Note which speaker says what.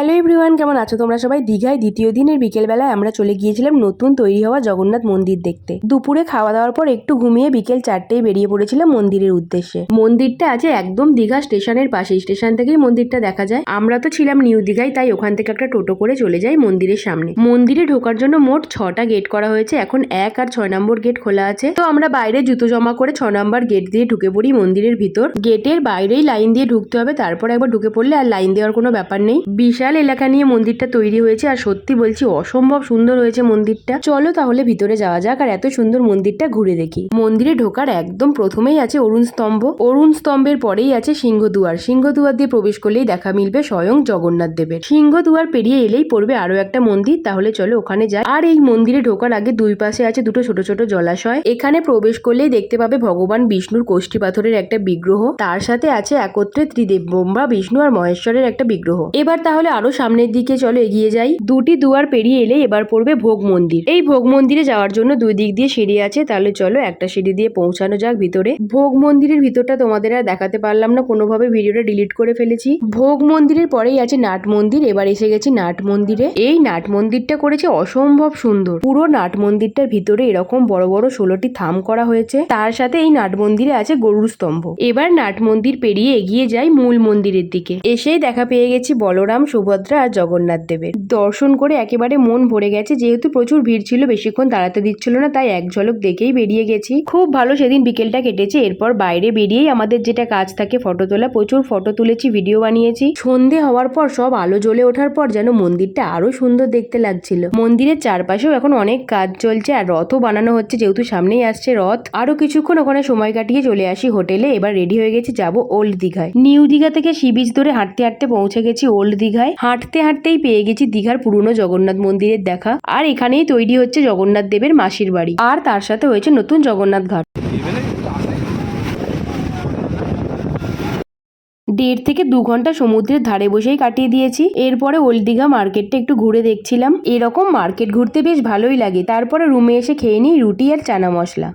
Speaker 1: Hello everyone, কেমন আছো তোমরা সবাই? দীঘায় দ্বিতীয় দিনের বিকেলবেলায় আমরা চলে গিয়েছিলাম নতুন তৈরি হওয়া জগন্নাথ মন্দির দেখতে। দুপুরে খাওয়া দাওয়ার পর একটু ঘুমিয়ে বিকেল 4টেয় বেরিয়ে পড়েছিলাম মন্দিরের উদ্দেশ্যে। মন্দিরটা আছে একদম দীঘা স্টেশনের পাশে, স্টেশন থেকেই মন্দিরটা দেখা যায়। আমরা তো ছিলাম নিউ দীঘায়, তাই ওখান থেকে একটা টোটো করে চলে যাই মন্দিরের সামনে। মন্দিরে ঢোকার জন্য মোট 6টা গেট করা হয়েছে, এখন 1 আর 6 নম্বর গেট খোলা আছে। তো আমরা বাইরে জুতো জমা করে 6 নম্বর গেট দিয়ে ঢুকে পড়ি মন্দিরের ভিতর। গেটের বাইরেই লাইন দিয়ে ঢুকতে হবে, তারপর একবার ঢুকে পড়লে আর লাইন দেওয়ার কোনো ব্যাপার নেই। বিশাল এলাকা নিয়ে মন্দিরটা তৈরি হয়েছে, আর সত্যি বলছি অসম্ভব সুন্দর হয়েছে মন্দিরটা। চলো তাহলে ভিতরে যাওয়া যাক আর এত সুন্দর মন্দিরটা ঘুরে দেখি। মন্দিরে ঢোকার একদম প্রথমেই আছে অরুণ স্তম্ভ। অরুণ স্তম্ভের পরেই আছে সিংহদুয়ার। সিংহদুয়ার দিয়ে প্রবেশ করলেই দেখা মিলবে স্বয়ং জগন্নাথ দেবের। সিংহদুয়ার পেরিয়ে এলেই পড়বে আরো একটা মন্দির, তাহলে চলো ওখানে যাই। আর এই মন্দিরে ঢোকার আগে দুই পাশে আছে দুটো ছোট ছোট জলাশয়। এখানে প্রবেশ করলেই দেখতে পাবে ভগবান বিষ্ণুর কোষ্ঠী পাথরের একটা বিগ্রহ, তার সাথে আছে একত্রে ত্রিদেব ব্রহ্মা বিষ্ণু আর মহেশ্বরের একটা বিগ্রহ। এবার তাহলে আরো সামনের দিকে চলো এগিয়ে যাই। দুটি দুয়ার পেরিয়ে এলে এবার পড়বে ভোগ মন্দির। এই ভোগ মন্দিরে যাওয়ার জন্য দুই দিক দিয়ে সিঁড়ি আছে, তাহলে চলো একটা সিঁড়ি দিয়ে পৌঁছানো যাক ভিতরে। ভোগ মন্দিরের ভিতরটা তোমাদের আর দেখাতে পারলাম না, কোনোভাবে ভিডিওটা ডিলিট করে ফেলেছি। ভোগ মন্দিরের পরেই আছে নাট মন্দির। এবার এসে গেছি নাট মন্দিরে। এই নাট মন্দিরটা করেছে অসম্ভব সুন্দর। পুরো নাট মন্দিরটার ভিতরে এরকম বড় বড় 16টি থাম করা হয়েছে, তার সাথে এই নাট মন্দিরে আছে গরুর স্তম্ভ। এবার নাট মন্দির পেরিয়ে এগিয়ে যাই মূল মন্দিরের দিকে। এসেই দেখা পেয়ে গেছি বলরাম, সুভদ্রা আর জগন্নাথ দেবের। দর্শন করে একেবারে মন ভরে গেছে, যেহেতু প্রচুর ভিড় ছিল, বেশিক্ষণ দাঁড়াতে দিচ্ছিল না, তাই এক ঝলক দেখেই বেরিয়ে গেছি। খুব ভালো সেদিন বিকেলটা কেটেছে। এরপর বাইরে বেরিয়েই আমাদের যেটা কাজ থাকে ফটো তোলা, প্রচুর ফটো তুলেছি, ভিডিও বানিয়েছি। সন্ধে হওয়ার পর সব আলো জ্বলে ওঠার পর যেন মন্দিরটা আরো সুন্দর দেখতে লাগছিল। মন্দিরের চারপাশেও এখন অনেক কাজ চলছে, আর রথও বানানো হচ্ছে, যেহেতু সামনেই আসছে রথ। আরো কিছুক্ষণ ওখানে সময় কাটিয়ে চলে আসি হোটেলে। এবার রেডি হয়ে গেছি যাবো ওল্ড দীঘায়। নিউ দীঘা থেকে সি বিচ ধরে হাঁটতে হাঁটতে পৌঁছে গেছি ওল্ড দীঘায়। হাঁটতে হাঁটতেই পেয়ে গেছি দীঘার পুরনো জগন্নাথ মন্দিরের দেখা, আর এখানেই তৈরি হচ্ছে জগন্নাথ দেবের মাসির বাড়ি, আর তার সাথে হয়েছে নতুন জগন্নাথ ঘাট। 1.5 থেকে 2 ঘন্টা সমুদ্রের ধারে বসেই কাটিয়ে দিয়েছি। এরপরে ওল্ড দীঘা মার্কেটটা একটু ঘুরে দেখছিলাম। এরকম মার্কেট ঘুরতে বেশ ভালোই লাগে। তারপরে রুমে এসে খেয়ে নিই রুটি আর চানা মশলা।